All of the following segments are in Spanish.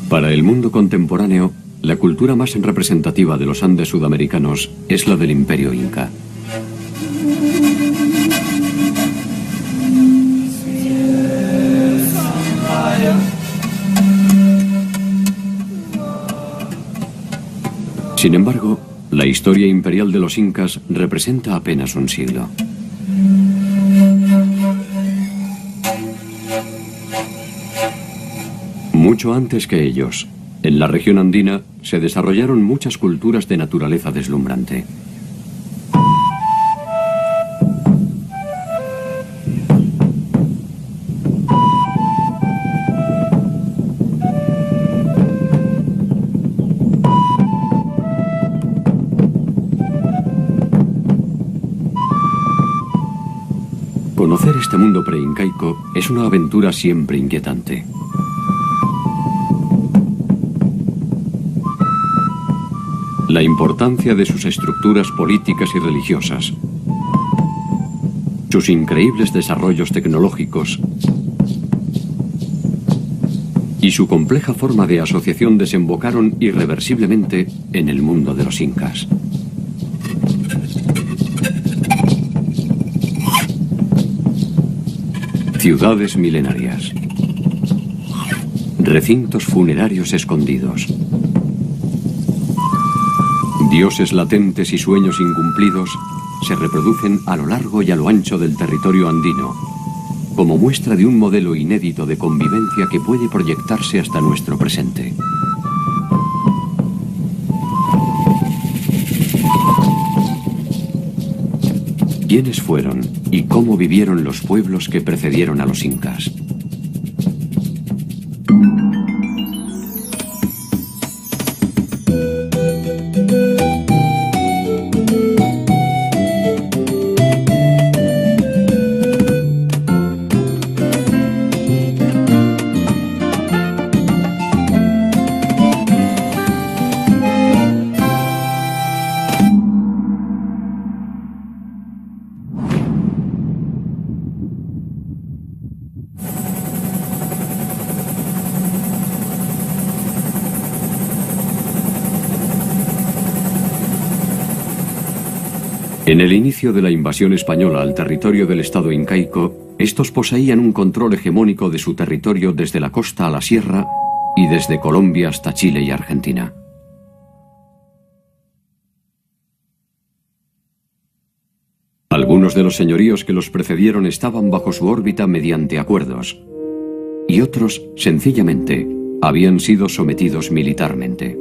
Para el mundo contemporáneo, la cultura más representativa de los Andes sudamericanos es la del Imperio Inca. Sin embargo, la historia imperial de los incas representa apenas un siglo. Mucho antes que ellos, en la región andina se desarrollaron muchas culturas de naturaleza deslumbrante. Conocer este mundo preincaico es una aventura siempre inquietante. La importancia de sus estructuras políticas y religiosas, sus increíbles desarrollos tecnológicos y su compleja forma de asociación desembocaron irreversiblemente en el mundo de los incas. Ciudades milenarias, recintos funerarios escondidos, dioses latentes y sueños incumplidos se reproducen a lo largo y a lo ancho del territorio andino, como muestra de un modelo inédito de convivencia que puede proyectarse hasta nuestro presente. ¿Quiénes fueron y cómo vivieron los pueblos que precedieron a los incas? En el inicio de la invasión española al territorio del Estado incaico, estos poseían un control hegemónico de su territorio desde la costa a la sierra y desde Colombia hasta Chile y Argentina. Algunos de los señoríos que los precedieron estaban bajo su órbita mediante acuerdos, y otros, sencillamente, habían sido sometidos militarmente.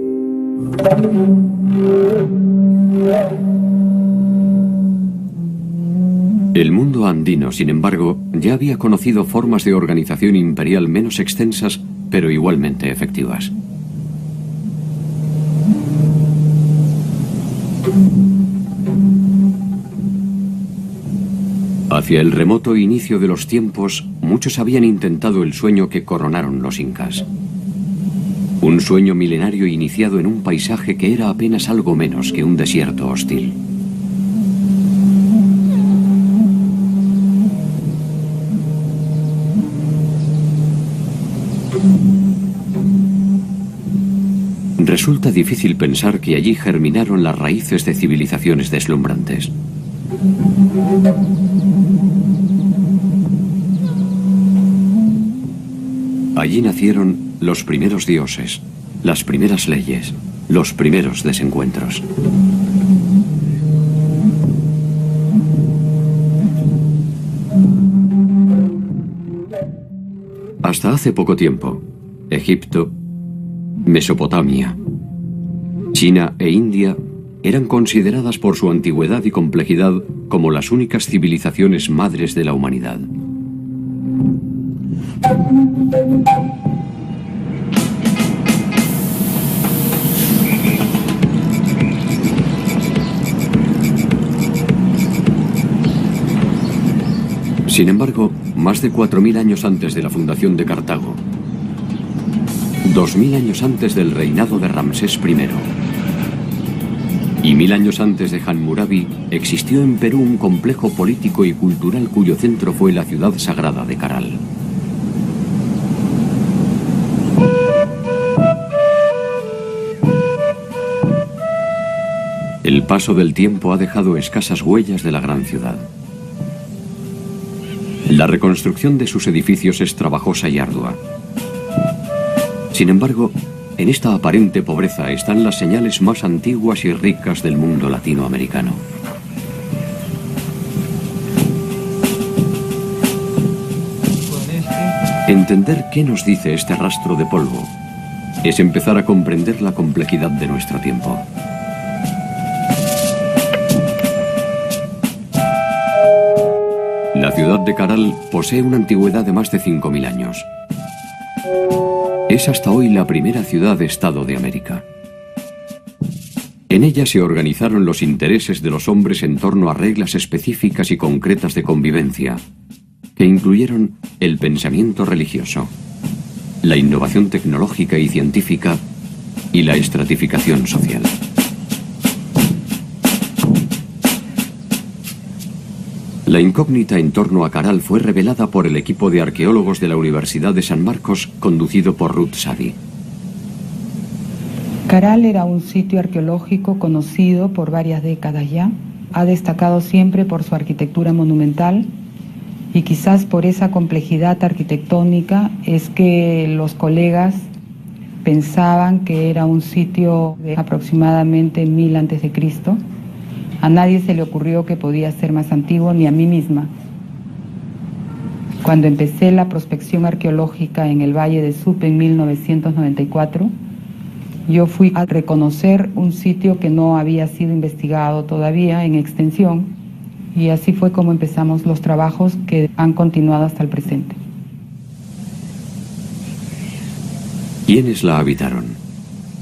El mundo andino, sin embargo, ya había conocido formas de organización imperial menos extensas, pero igualmente efectivas. Hacia el remoto inicio de los tiempos, muchos habían intentado el sueño que coronaron los incas. Un sueño milenario iniciado en un paisaje que era apenas algo menos que un desierto hostil. Resulta difícil pensar que allí germinaron las raíces de civilizaciones deslumbrantes. Allí nacieron los primeros dioses, las primeras leyes, los primeros desencuentros. Hasta hace poco tiempo, Egipto, Mesopotamia, China e India eran consideradas por su antigüedad y complejidad como las únicas civilizaciones madres de la humanidad. Sin embargo, más de 4000 años antes de la fundación de Cartago, 2000 años antes del reinado de Ramsés I. Y 1000 años antes de Hammurabi, existió en Perú un complejo político y cultural cuyo centro fue la ciudad sagrada de Caral. El paso del tiempo ha dejado escasas huellas de la gran ciudad. La reconstrucción de sus edificios es trabajosa y ardua. Sin embargo, en esta aparente pobreza están las señales más antiguas y ricas del mundo latinoamericano. Entender qué nos dice este rastro de polvo es empezar a comprender la complejidad de nuestro tiempo. La ciudad de Caral posee una antigüedad de más de 5000 años. Es hasta hoy la primera ciudad-estado de América. En ella se organizaron los intereses de los hombres en torno a reglas específicas y concretas de convivencia, que incluyeron el pensamiento religioso, la innovación tecnológica y científica y la estratificación social. La incógnita en torno a Caral fue revelada por el equipo de arqueólogos de la Universidad de San Marcos, conducido por Ruth Sadi. Caral era un sitio arqueológico conocido por varias décadas ya. Ha destacado siempre por su arquitectura monumental y quizás por esa complejidad arquitectónica es que los colegas pensaban que era un sitio de aproximadamente 1000 a.C. A nadie se le ocurrió que podía ser más antiguo, ni a mí misma. Cuando empecé la prospección arqueológica en el Valle de Supe en 1994, yo fui a reconocer un sitio que no había sido investigado todavía en extensión, y así fue como empezamos los trabajos que han continuado hasta el presente. ¿Quiénes la habitaron?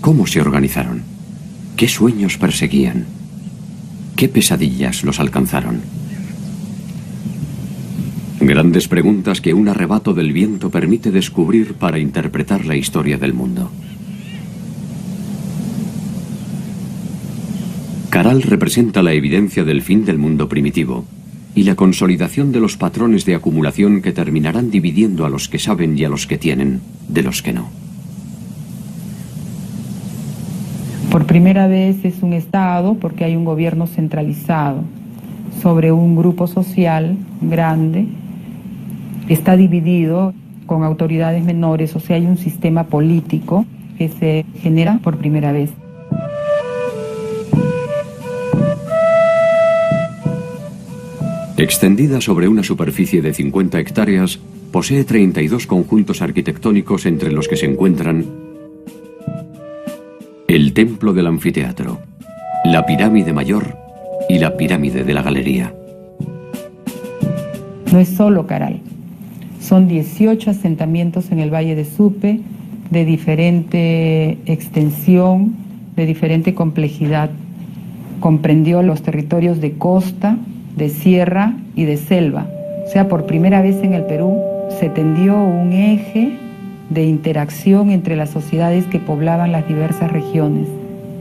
¿Cómo se organizaron? ¿Qué sueños perseguían? ¿Qué pesadillas los alcanzaron? Grandes preguntas que un arrebato del viento permite descubrir para interpretar la historia del mundo. Caral representa la evidencia del fin del mundo primitivo y la consolidación de los patrones de acumulación que terminarán dividiendo a los que saben y a los que tienen de los que no. Por primera vez es un Estado porque hay un gobierno centralizado sobre un grupo social grande. Está dividido con autoridades menores, o sea, hay un sistema político que se genera por primera vez. Extendida sobre una superficie de 50 hectáreas, posee 32 conjuntos arquitectónicos entre los que se encuentran el Templo del Anfiteatro, la Pirámide Mayor y la Pirámide de la Galería. No es solo Caral, son 18 asentamientos en el Valle de Supe, de diferente extensión, de diferente complejidad. Comprendió los territorios de costa, de sierra y de selva. O sea, por primera vez en el Perú se tendió un eje de interacción entre las sociedades que poblaban las diversas regiones.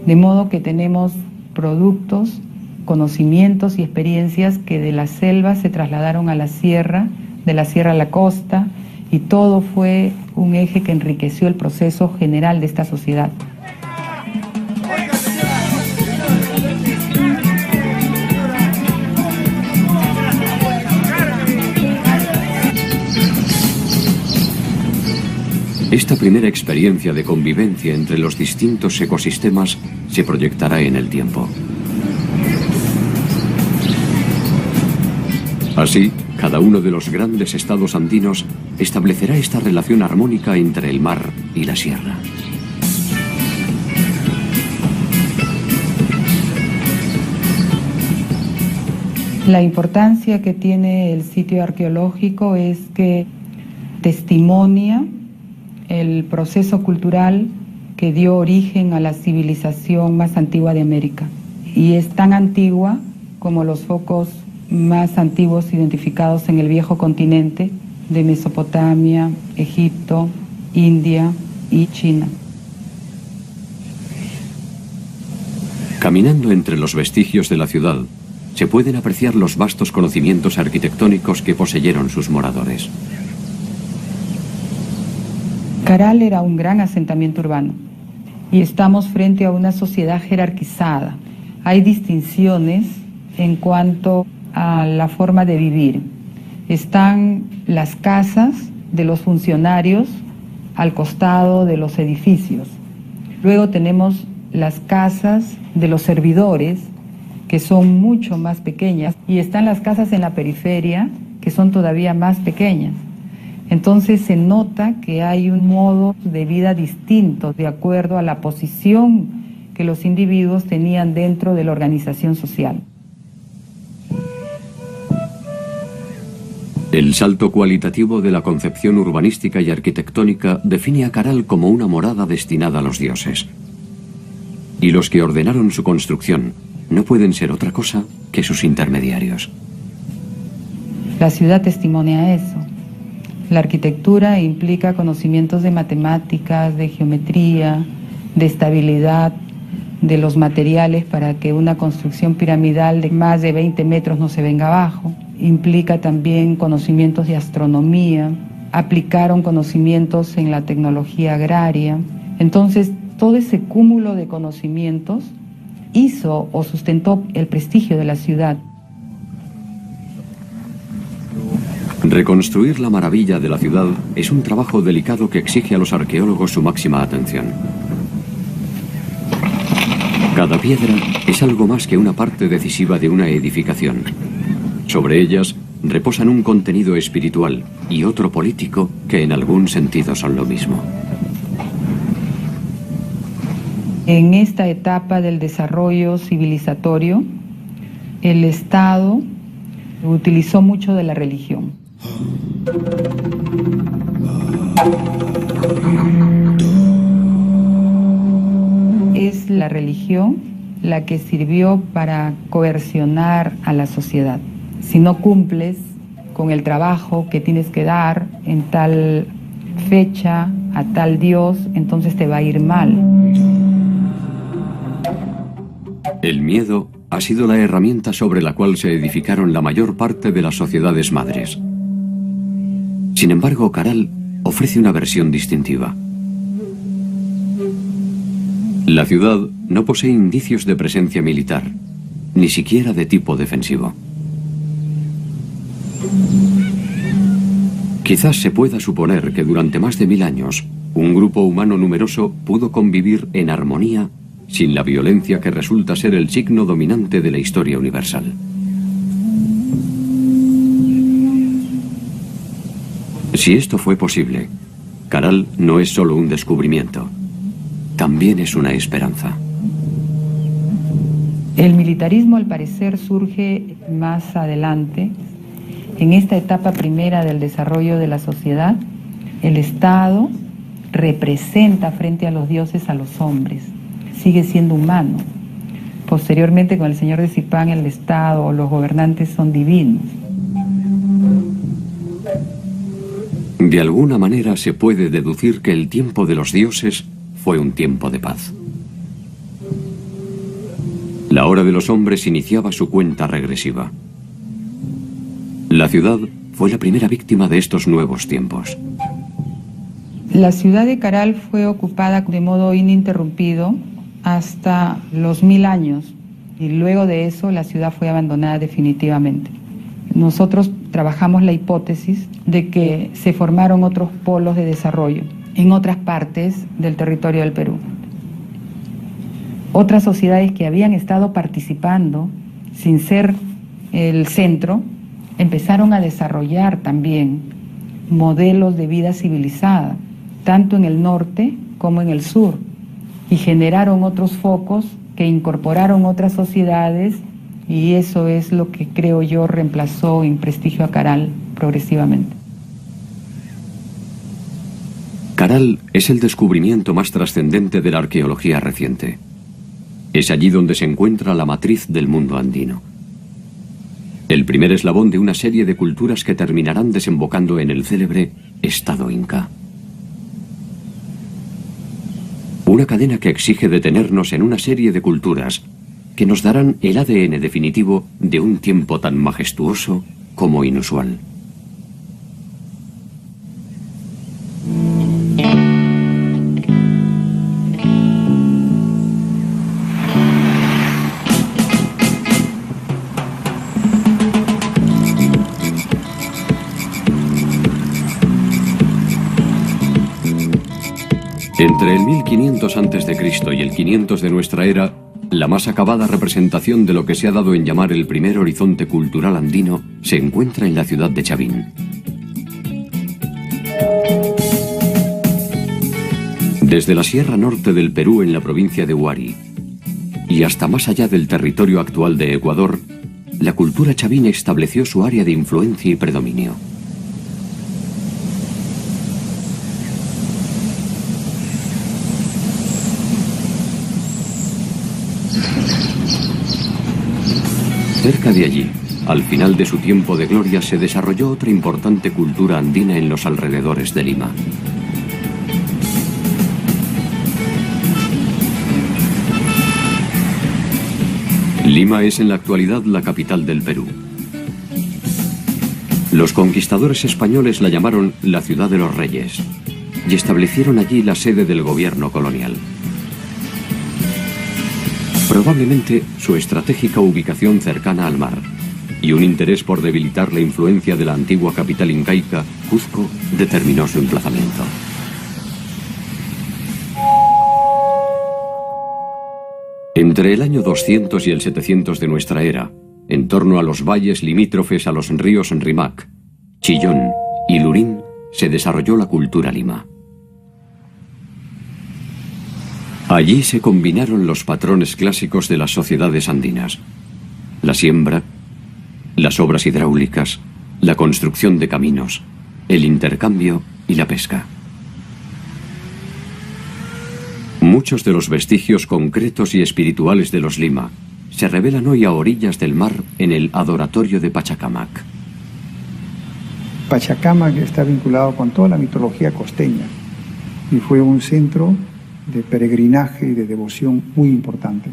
De modo que tenemos productos, conocimientos y experiencias que de la selva se trasladaron a la sierra, de la sierra a la costa, y todo fue un eje que enriqueció el proceso general de esta sociedad. Esta primera experiencia de convivencia entre los distintos ecosistemas se proyectará en el tiempo. Así, cada uno de los grandes estados andinos establecerá esta relación armónica entre el mar y la sierra. La importancia que tiene el sitio arqueológico es que testimonia el proceso cultural que dio origen a la civilización más antigua de América. Y es tan antigua como los focos más antiguos identificados en el viejo continente de Mesopotamia, Egipto, India, y China. Caminando entre los vestigios de la ciudad, se pueden apreciar los vastos conocimientos arquitectónicos que poseyeron sus moradores. Caral era un gran asentamiento urbano y estamos frente a una sociedad jerarquizada. Hay distinciones en cuanto a la forma de vivir. Están las casas de los funcionarios al costado de los edificios. Luego tenemos las casas de los servidores, que son mucho más pequeñas, y están las casas en la periferia, que son todavía más pequeñas. Entonces se nota que hay un modo de vida distinto de acuerdo a la posición que los individuos tenían dentro de la organización social. El salto cualitativo de la concepción urbanística y arquitectónica define a Caral como una morada destinada a los dioses. Y los que ordenaron su construcción no pueden ser otra cosa que sus intermediarios. La ciudad testimonia eso. La arquitectura implica conocimientos de matemáticas, de geometría, de estabilidad, de los materiales para que una construcción piramidal de más de 20 metros no se venga abajo. Implica también conocimientos de astronomía, aplicaron conocimientos en la tecnología agraria. Entonces, todo ese cúmulo de conocimientos hizo o sustentó el prestigio de la ciudad. Reconstruir la maravilla de la ciudad es un trabajo delicado que exige a los arqueólogos su máxima atención. Cada piedra es algo más que una parte decisiva de una edificación. Sobre ellas reposan un contenido espiritual y otro político que en algún sentido son lo mismo. En esta etapa del desarrollo civilizatorio, el Estado utilizó mucho de la religión. Es la religión la que sirvió para coercionar a la sociedad. Si no cumples con el trabajo que tienes que dar en tal fecha, a tal dios, entonces te va a ir mal. El miedo ha sido la herramienta sobre la cual se edificaron la mayor parte de las sociedades madres. Sin embargo, Caral ofrece una versión distintiva. La ciudad no posee indicios de presencia militar, ni siquiera de tipo defensivo. Quizás se pueda suponer que durante más de 1000 años, un grupo humano numeroso pudo convivir en armonía sin la violencia que resulta ser el signo dominante de la historia universal. Si esto fue posible, Caral no es solo un descubrimiento, también es una esperanza. El militarismo, al parecer, surge más adelante. En esta etapa primera del desarrollo de la sociedad, el Estado representa frente a los dioses a los hombres, sigue siendo humano. Posteriormente, con el señor de Zipán, el Estado o los gobernantes son divinos. De alguna manera se puede deducir que el tiempo de los dioses fue un tiempo de paz. La hora de los hombres iniciaba su cuenta regresiva. La ciudad fue la primera víctima de estos nuevos tiempos. La ciudad de Caral fue ocupada de modo ininterrumpido hasta los 1000 años y luego de eso la ciudad fue abandonada definitivamente. Nosotros trabajamos la hipótesis de que se formaron otros polos de desarrollo en otras partes del territorio del Perú. Otras sociedades que habían estado participando sin ser el centro empezaron a desarrollar también modelos de vida civilizada, tanto en el norte como en el sur, y generaron otros focos que incorporaron otras sociedades, y eso es lo que creo yo reemplazó en prestigio a Caral progresivamente. Caral es el descubrimiento más trascendente de la arqueología reciente. Es allí donde se encuentra la matriz del mundo andino. El primer eslabón de una serie de culturas que terminarán desembocando en el célebre Estado Inca. Una cadena que exige detenernos en una serie de culturas que nos darán el ADN definitivo de un tiempo tan majestuoso como inusual. Entre el 1500 a.C. y el 500 de nuestra era, la más acabada representación de lo que se ha dado en llamar el primer horizonte cultural andino se encuentra en la ciudad de Chavín. Desde la Sierra Norte del Perú en la provincia de Huari y hasta más allá del territorio actual de Ecuador, la cultura chavín estableció su área de influencia y predominio. Cerca de allí, al final de su tiempo de gloria, se desarrolló otra importante cultura andina en los alrededores de Lima. Lima es en la actualidad la capital del Perú. Los conquistadores españoles la llamaron la Ciudad de los Reyes y establecieron allí la sede del gobierno colonial. Probablemente su estratégica ubicación cercana al mar y un interés por debilitar la influencia de la antigua capital incaica, Cuzco, determinó su emplazamiento. Entre el año 200 y el 700 de nuestra era, en torno a los valles limítrofes a los ríos Rímac, Chillón y Lurín, se desarrolló la cultura lima. Allí se combinaron los patrones clásicos de las sociedades andinas: la siembra, las obras hidráulicas, la construcción de caminos, el intercambio y la pesca. Muchos de los vestigios concretos y espirituales de los Lima se revelan hoy a orillas del mar en el adoratorio de Pachacamac. Pachacamac está vinculado con toda la mitología costeña y fue un centro de peregrinaje y de devoción muy importante.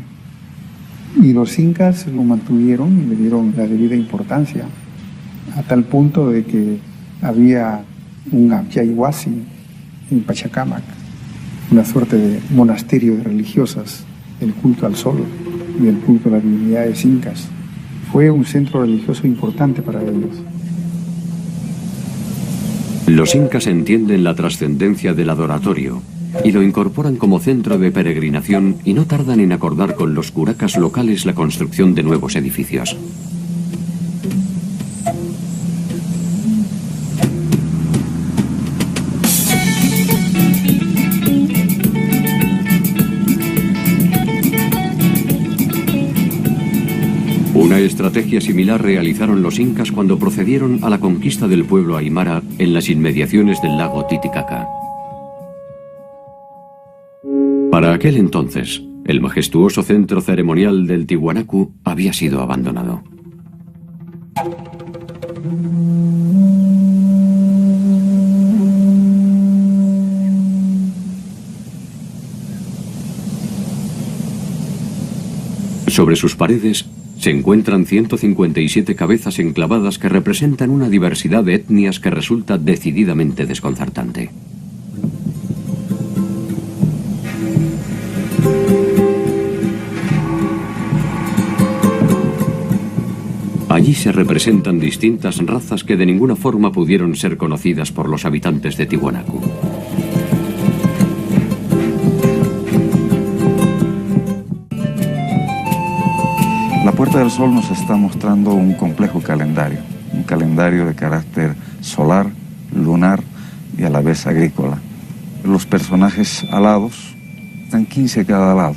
Y los incas lo mantuvieron y le dieron la debida importancia, a tal punto de que había un Apyayhuasi en Pachacamac, una suerte de monasterio de religiosas, del culto al sol y del culto a las divinidades incas. Fue un centro religioso importante para ellos. Los incas entienden la trascendencia del adoratorio y lo incorporan como centro de peregrinación y no tardan en acordar con los curacas locales la construcción de nuevos edificios. Una estrategia similar realizaron los incas cuando procedieron a la conquista del pueblo aymara en las inmediaciones del lago Titicaca. Para aquel entonces, el majestuoso centro ceremonial del Tiwanaku había sido abandonado. Sobre sus paredes se encuentran 157 cabezas enclavadas que representan una diversidad de etnias que resulta decididamente desconcertante. Allí se representan distintas razas que de ninguna forma pudieron ser conocidas por los habitantes de Tiwanaku. La Puerta del Sol nos está mostrando un complejo calendario, un calendario de carácter solar, lunar y a la vez agrícola. Los personajes alados están 15 a cada lado,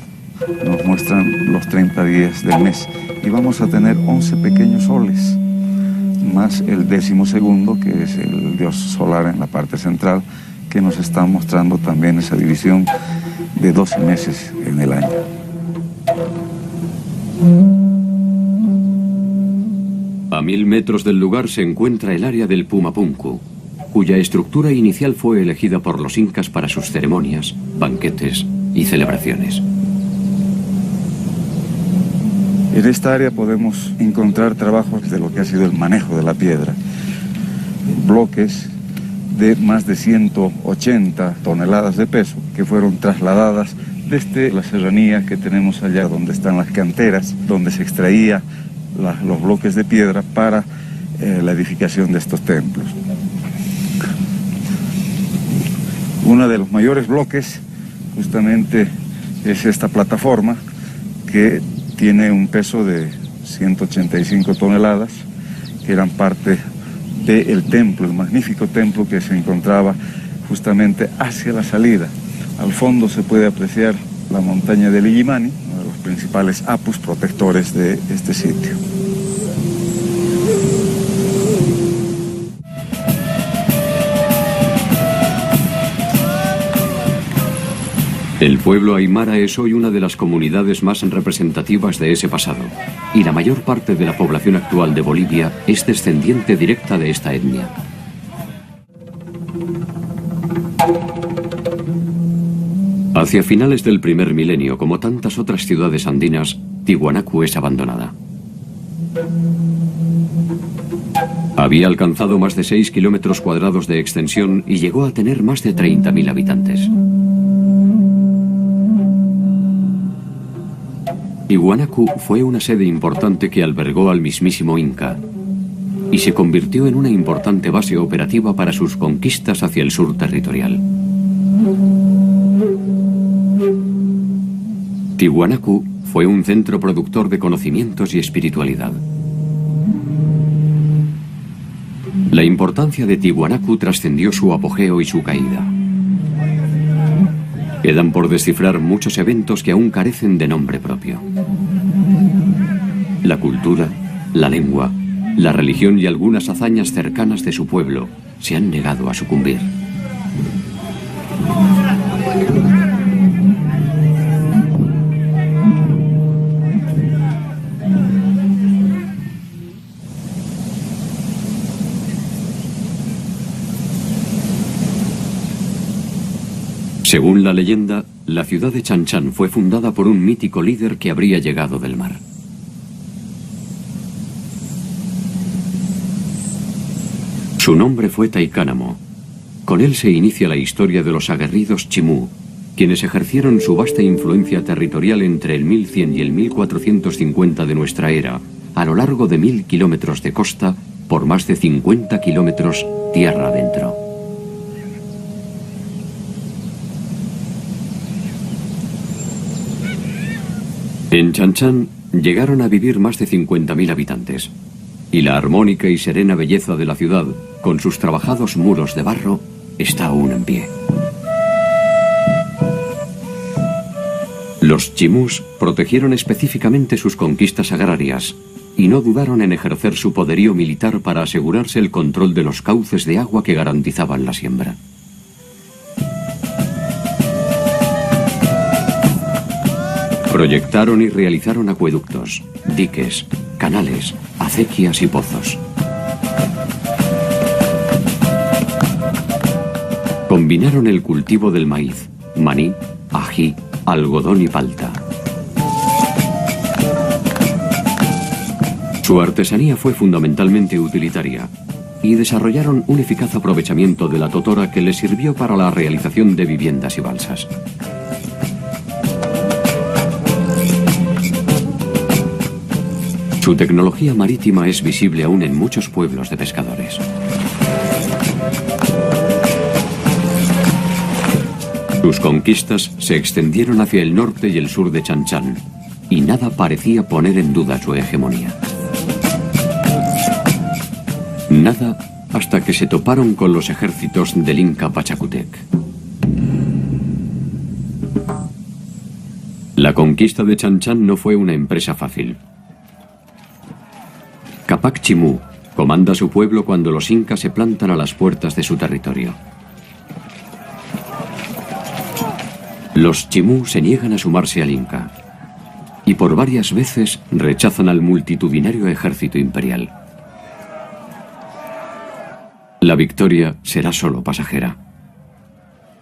nos muestran los 30 días del mes y vamos a tener 11 pequeños soles, más el 12º, que es el dios solar en la parte central, que nos está mostrando también esa división de 12 meses en el año. A 1000 metros del lugar se encuentra el área del Pumapunku, cuya estructura inicial fue elegida por los incas para sus ceremonias, banquetes y celebraciones. En esta área podemos encontrar trabajos de lo que ha sido el manejo de la piedra. Bloques de más de 180 toneladas de peso que fueron trasladadas desde la serranía que tenemos allá donde están las canteras, donde se extraía los bloques de piedra para la edificación de estos templos. Uno de los mayores bloques justamente es esta plataforma que tiene un peso de 185 toneladas, que eran parte del templo, el magnífico templo que se encontraba justamente hacia la salida. Al fondo se puede apreciar la montaña del Illimani, uno de los principales apus protectores de este sitio. El pueblo aymara es hoy una de las comunidades más representativas de ese pasado, y la mayor parte de la población actual de Bolivia es descendiente directa de esta etnia. Hacia finales del primer milenio, como tantas otras ciudades andinas, Tiwanaku es abandonada. Había alcanzado más de 6 kilómetros cuadrados de extensión y llegó a tener más de 30.000 habitantes. Tiwanaku fue una sede importante que albergó al mismísimo Inca y se convirtió en una importante base operativa para sus conquistas hacia el sur territorial. Tiwanaku fue un centro productor de conocimientos y espiritualidad. La importancia de Tiwanaku trascendió su apogeo y su caída. Quedan por descifrar muchos eventos que aún carecen de nombre propio. La cultura, la lengua, la religión y algunas hazañas cercanas de su pueblo se han negado a sucumbir. Según la leyenda, la ciudad de Chanchan fue fundada por un mítico líder que habría llegado del mar. Su nombre fue Taikánamo. Con él se inicia la historia de los aguerridos Chimú, quienes ejercieron su vasta influencia territorial entre el 1100 y el 1450 de nuestra era, a lo largo de 1000 kilómetros de costa por más de 50 kilómetros tierra adentro. En Chanchan llegaron a vivir más de 50.000 habitantes, y la armónica y serena belleza de la ciudad, con sus trabajados muros de barro, está aún en pie. Los chimús protegieron específicamente sus conquistas agrarias y no dudaron en ejercer su poderío militar para asegurarse el control de los cauces de agua que garantizaban la siembra. Proyectaron y realizaron acueductos, diques, canales, acequias y pozos. Combinaron el cultivo del maíz, maní, ají, algodón y palta. Su artesanía fue fundamentalmente utilitaria y desarrollaron un eficaz aprovechamiento de la totora que les sirvió para la realización de viviendas y balsas. Su tecnología marítima es visible aún en muchos pueblos de pescadores. Sus conquistas se extendieron hacia el norte y el sur de Chanchan, y nada parecía poner en duda su hegemonía. Nada hasta que se toparon con los ejércitos del Inca Pachacútec. La conquista de Chanchan no fue una empresa fácil. Capac Chimú comanda a su pueblo cuando los incas se plantan a las puertas de su territorio. Los Chimú se niegan a sumarse al Inca y por varias veces rechazan al multitudinario ejército imperial. La victoria será solo pasajera.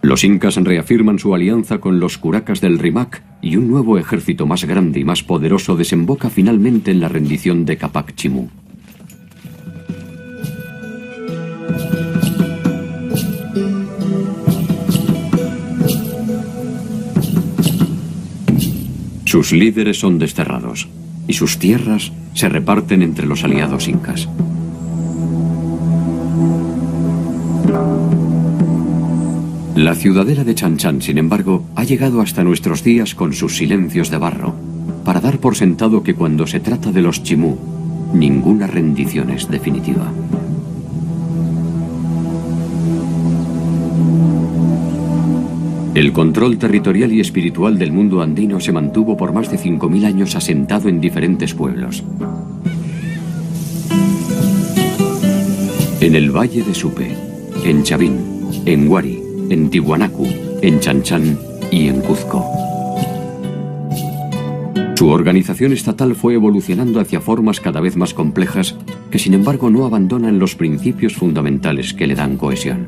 Los incas reafirman su alianza con los curacas del Rímac y un nuevo ejército más grande y más poderoso desemboca finalmente en la rendición de Capac Chimú. Sus líderes son desterrados y sus tierras se reparten entre los aliados incas. La ciudadela de Chan Chan, sin embargo, ha llegado hasta nuestros días con sus silencios de barro, para dar por sentado que cuando se trata de los Chimú, ninguna rendición es definitiva. El control territorial y espiritual del mundo andino se mantuvo por más de 5.000 años asentado en diferentes pueblos. En el Valle de Supe, en Chavín, en Huari, en Tiwanaku, en Chan Chan y en Cuzco. Su organización estatal fue evolucionando hacia formas cada vez más complejas que sin embargo no abandonan los principios fundamentales que le dan cohesión.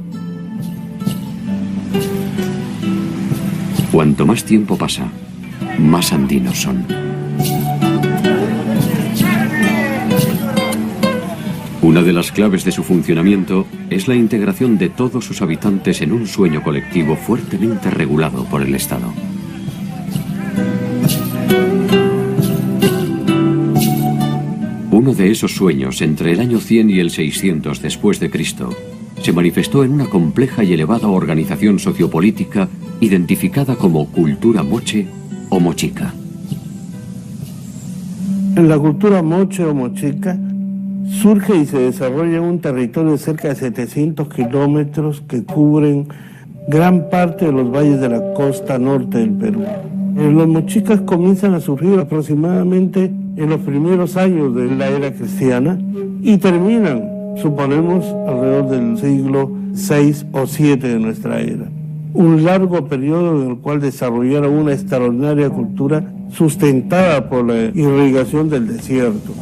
Cuanto más tiempo pasa, más andinos son. Una de las claves de su funcionamiento es la integración de todos sus habitantes en un sueño colectivo fuertemente regulado por el Estado. Uno de esos sueños, entre el año 100 y el 600 después de Cristo, se manifestó en una compleja y elevada organización sociopolítica identificada como cultura moche o mochica. En la cultura moche o mochica surge y se desarrolla en un territorio de cerca de 700 kilómetros que cubren gran parte de los valles de la costa norte del Perú. Los mochicas comienzan a surgir aproximadamente en los primeros años de la era cristiana y terminan, suponemos, alrededor del siglo VI o VII de nuestra era. Un largo periodo en el cual desarrollaron una extraordinaria cultura sustentada por la irrigación del desierto.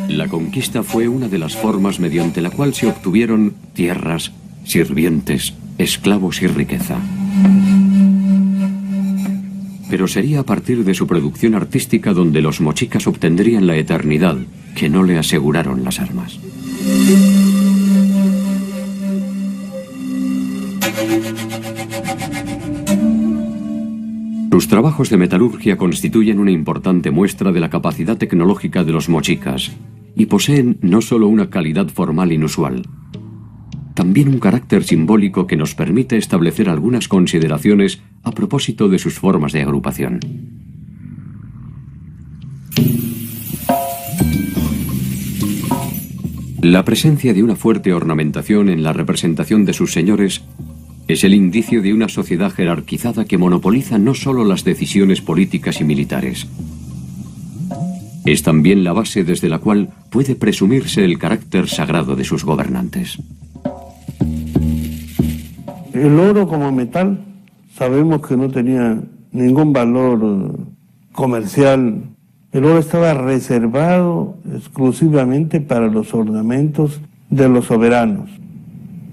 La conquista fue una de las formas mediante la cual se obtuvieron tierras, sirvientes, esclavos y riqueza. Pero sería a partir de su producción artística donde los mochicas obtendrían la eternidad que no le aseguraron las armas. Sus trabajos de metalurgia constituyen una importante muestra de la capacidad tecnológica de los mochicas y poseen no solo una calidad formal inusual, también un carácter simbólico que nos permite establecer algunas consideraciones a propósito de sus formas de agrupación. La presencia de una fuerte ornamentación en la representación de sus señores es el indicio de una sociedad jerarquizada que monopoliza no solo las decisiones políticas y militares. Es también la base desde la cual puede presumirse el carácter sagrado de sus gobernantes. El oro como metal sabemos que no tenía ningún valor comercial. El oro estaba reservado exclusivamente para los ornamentos de los soberanos.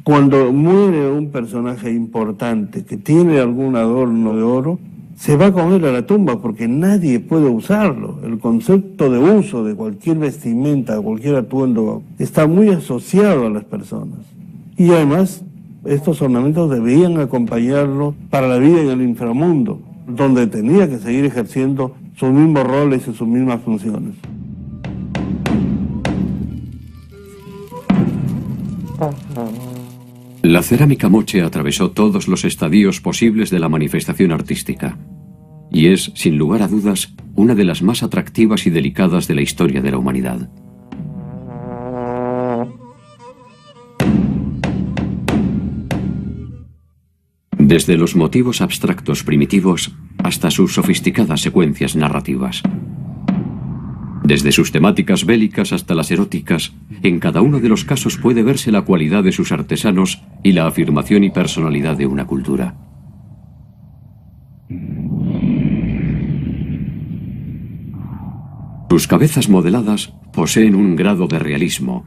Cuando muere un personaje importante que tiene algún adorno de oro, se va con él a la tumba porque nadie puede usarlo. El concepto de uso de cualquier vestimenta, de cualquier atuendo, está muy asociado a las personas. Y además, estos ornamentos debían acompañarlo para la vida en el inframundo, donde tenía que seguir ejerciendo sus mismos roles y sus mismas funciones. La cerámica moche atravesó todos los estadios posibles de la manifestación artística y es, sin lugar a dudas, una de las más atractivas y delicadas de la historia de la humanidad. Desde los motivos abstractos primitivos hasta sus sofisticadas secuencias narrativas. Desde sus temáticas bélicas hasta las eróticas, en cada uno de los casos puede verse la cualidad de sus artesanos y la afirmación y personalidad de una cultura. Sus cabezas modeladas poseen un grado de realismo,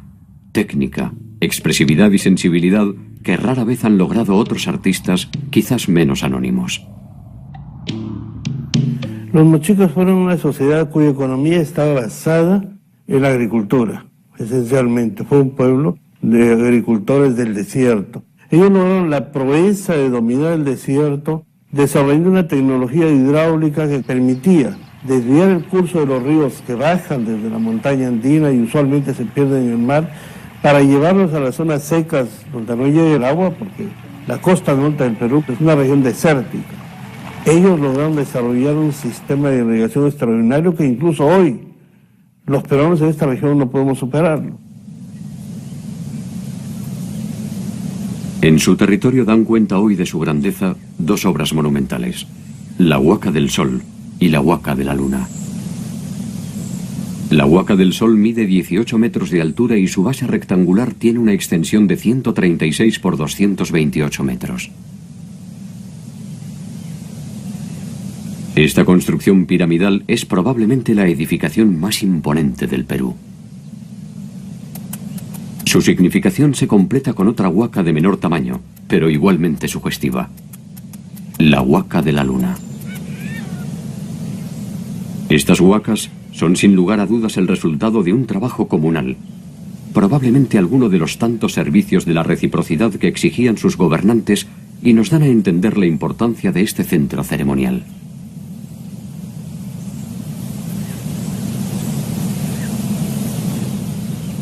técnica, expresividad y sensibilidad que rara vez han logrado otros artistas, quizás menos anónimos. Los mochicos fueron una sociedad cuya economía estaba basada en la agricultura, esencialmente. Fue un pueblo de agricultores del desierto. Ellos lograron la proeza de dominar el desierto, desarrollando una tecnología hidráulica que permitía desviar el curso de los ríos que bajan desde la montaña andina y usualmente se pierden en el mar, para llevarlos a las zonas secas donde no llega el agua, porque la costa norte del Perú es una región desértica. Ellos lograron desarrollar un sistema de irrigación extraordinario que incluso hoy los peruanos en esta región no podemos superarlo. En su territorio dan cuenta hoy de su grandeza dos obras monumentales, la Huaca del Sol y la Huaca de la Luna. La Huaca del Sol mide 18 metros de altura y su base rectangular tiene una extensión de 136 por 228 metros. Esta construcción piramidal es probablemente la edificación más imponente del Perú. Su significación se completa con otra huaca de menor tamaño, pero igualmente sugestiva. La Huaca de la Luna. Estas huacas son sin lugar a dudas el resultado de un trabajo comunal, probablemente alguno de los tantos servicios de la reciprocidad que exigían sus gobernantes y nos dan a entender la importancia de este centro ceremonial.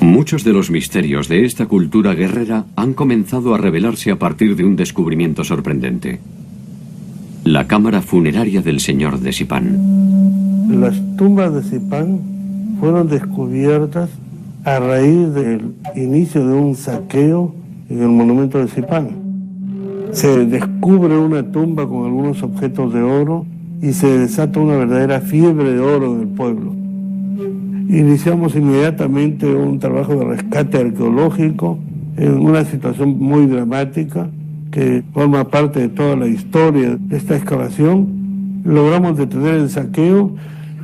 Muchos de los misterios de esta cultura guerrera han comenzado a revelarse a partir de un descubrimiento sorprendente: la cámara funeraria del señor de Sipán. Las tumbas de Sipán fueron descubiertas a raíz del inicio de un saqueo en el monumento de Sipán. Se descubre una tumba con algunos objetos de oro y se desata una verdadera fiebre de oro en el pueblo. Iniciamos inmediatamente un trabajo de rescate arqueológico en una situación muy dramática que forma parte de toda la historia de esta excavación. Logramos detener el saqueo.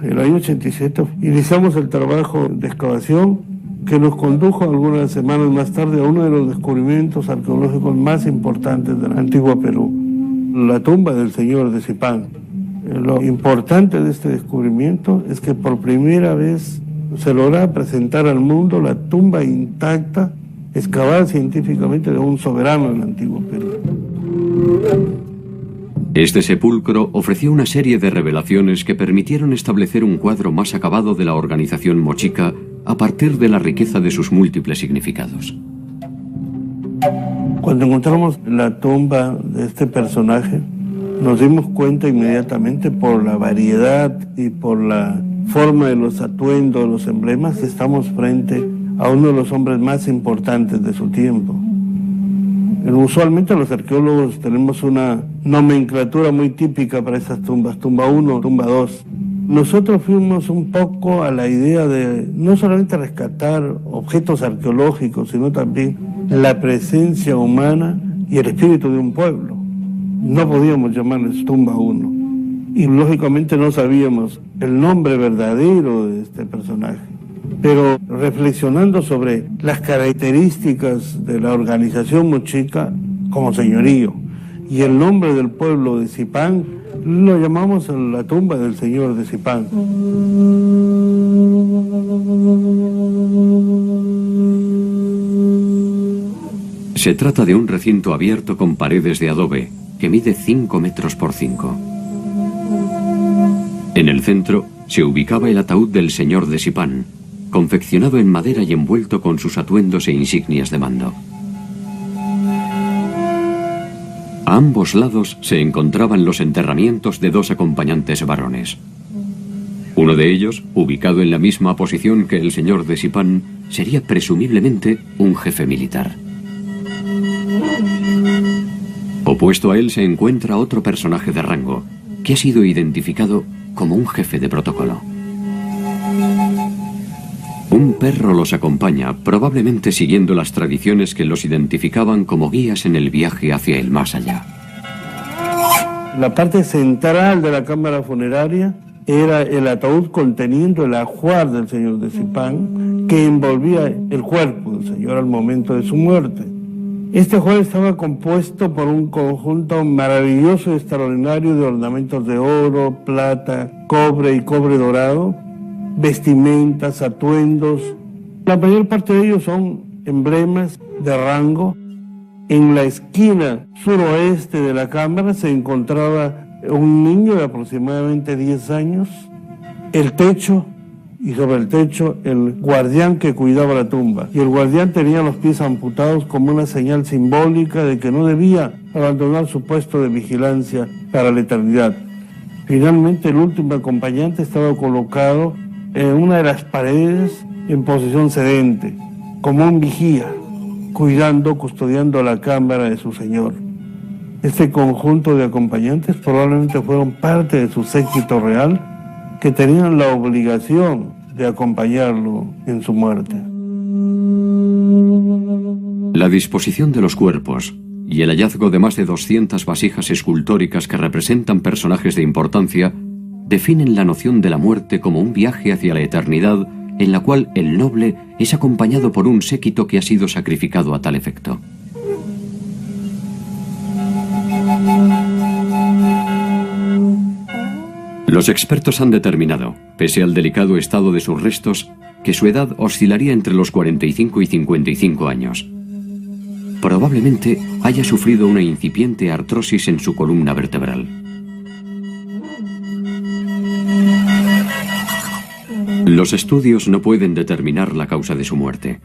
En el año 87 iniciamos el trabajo de excavación que nos condujo algunas semanas más tarde a uno de los descubrimientos arqueológicos más importantes del antiguo Perú, la tumba del señor de Sipán. Lo importante de este descubrimiento es que por primera vez se logra presentar al mundo la tumba intacta, excavada científicamente, de un soberano del antiguo Perú. Este sepulcro ofreció una serie de revelaciones que permitieron establecer un cuadro más acabado de la organización mochica a partir de la riqueza de sus múltiples significados. Cuando encontramos la tumba de este personaje, nos dimos cuenta inmediatamente por la variedad y por la forma de los atuendos, los emblemas, que estamos frente a uno de los hombres más importantes de su tiempo. Usualmente los arqueólogos tenemos una nomenclatura muy típica para esas tumbas, tumba 1, tumba 2. Nosotros fuimos un poco a la idea de no solamente rescatar objetos arqueológicos, sino también la presencia humana y el espíritu de un pueblo. No podíamos llamarles tumba 1. Y lógicamente no sabíamos el nombre verdadero de este personaje. Pero reflexionando sobre las características de la organización mochica como señorío y el nombre del pueblo de Sipán, lo llamamos la tumba del señor de Sipán. Se trata de un recinto abierto con paredes de adobe que mide 5 metros por 5. En el centro se ubicaba el ataúd del señor de Sipán, confeccionado en madera y envuelto con sus atuendos e insignias de mando. A ambos lados se encontraban los enterramientos de 2 acompañantes varones. Uno de ellos, ubicado en la misma posición que el señor de Sipán, sería presumiblemente un jefe militar. Opuesto a él se encuentra otro personaje de rango, que ha sido identificado como un jefe de protocolo. perro los acompaña, probablemente siguiendo las tradiciones que los identificaban como guías en el viaje hacia el más allá. La parte central de la cámara funeraria era el ataúd conteniendo el ajuar del señor de Zipán, que envolvía el cuerpo del señor al momento de su muerte. Este ajuar estaba compuesto por un conjunto maravilloso y extraordinario de ornamentos de oro, plata, cobre y cobre dorado, vestimentas, atuendos. La mayor parte de ellos son emblemas de rango. En la esquina suroeste de la cámara se encontraba un niño de aproximadamente 10 años, el techo, y sobre el techo el guardián que cuidaba la tumba. Y el guardián tenía los pies amputados como una señal simbólica de que no debía abandonar su puesto de vigilancia para la eternidad. Finalmente, el último acompañante estaba colocado en una de las paredes en posición sedente, como un vigía, custodiando la cámara de su señor. Este conjunto de acompañantes probablemente fueron parte de su séquito real, que tenían la obligación de acompañarlo en su muerte. La disposición de los cuerpos y el hallazgo de más de 200 vasijas escultóricas que representan personajes de importancia definen la noción de la muerte como un viaje hacia la eternidad en la cual el noble es acompañado por un séquito que ha sido sacrificado a tal efecto. Los expertos han determinado, pese al delicado estado de sus restos, que su edad oscilaría entre los 45 y 55 años. Probablemente haya sufrido una incipiente artrosis en su columna vertebral. Los estudios no pueden determinar la causa de su muerte,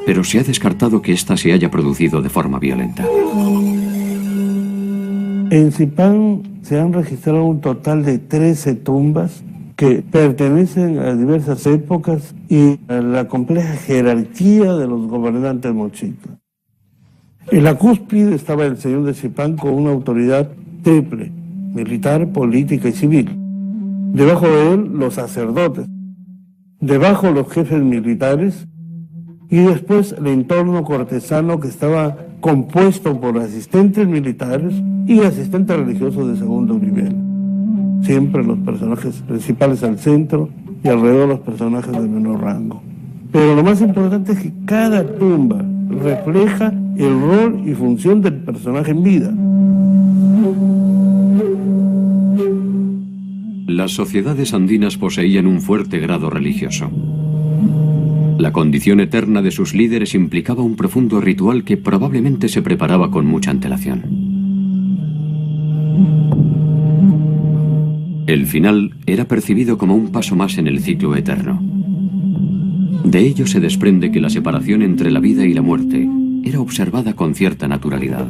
pero se ha descartado que ésta se haya producido de forma violenta. En Zipán se han registrado un total de 13 tumbas que pertenecen a diversas épocas y a la compleja jerarquía de los gobernantes mochicas. En la cúspide estaba el señor de Zipán con una autoridad triple, militar, política y civil. Debajo de él los sacerdotes, debajo los jefes militares y después el entorno cortesano que estaba compuesto por asistentes militares y asistentes religiosos de segundo nivel. Siempre los personajes principales al centro y alrededor los personajes de menor rango. Pero lo más importante es que cada tumba refleja el rol y función del personaje en vida. Las sociedades andinas poseían un fuerte grado religioso. La condición eterna de sus líderes implicaba un profundo ritual que probablemente se preparaba con mucha antelación. El final era percibido como un paso más en el ciclo eterno. De ello se desprende que la separación entre la vida y la muerte era observada con cierta naturalidad.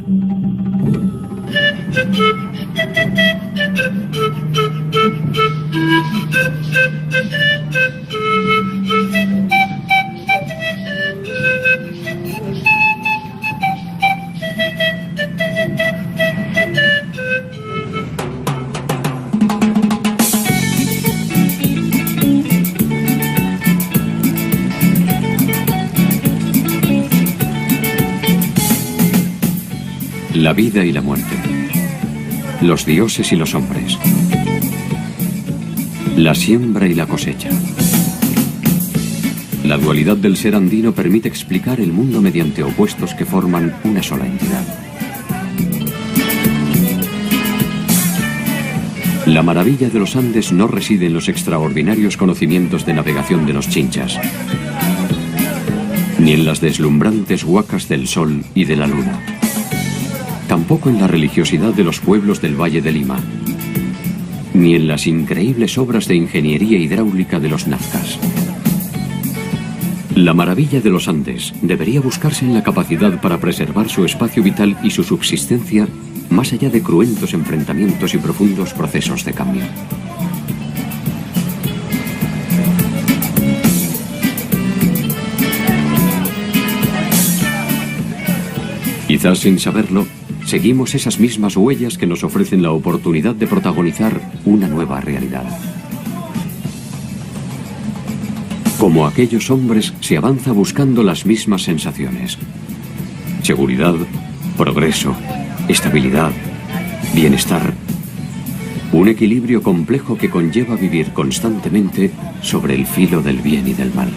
La vida y la muerte, los dioses y los hombres, la siembra y la cosecha. La dualidad del ser andino permite explicar el mundo mediante opuestos que forman una sola entidad. La maravilla de los Andes no reside en los extraordinarios conocimientos de navegación de los chinchas, ni en las deslumbrantes huacas del sol y de la luna. Tampoco en la religiosidad de los pueblos del Valle de Lima, ni en las increíbles obras de ingeniería hidráulica de los nazcas. La maravilla de los Andes debería buscarse en la capacidad para preservar su espacio vital y su subsistencia más allá de cruentos enfrentamientos y profundos procesos de cambio. Quizás sin saberlo, seguimos esas mismas huellas que nos ofrecen la oportunidad de protagonizar una nueva realidad. Como aquellos hombres, se avanza buscando las mismas sensaciones: seguridad, progreso, estabilidad, bienestar. Un equilibrio complejo que conlleva vivir constantemente sobre el filo del bien y del mal.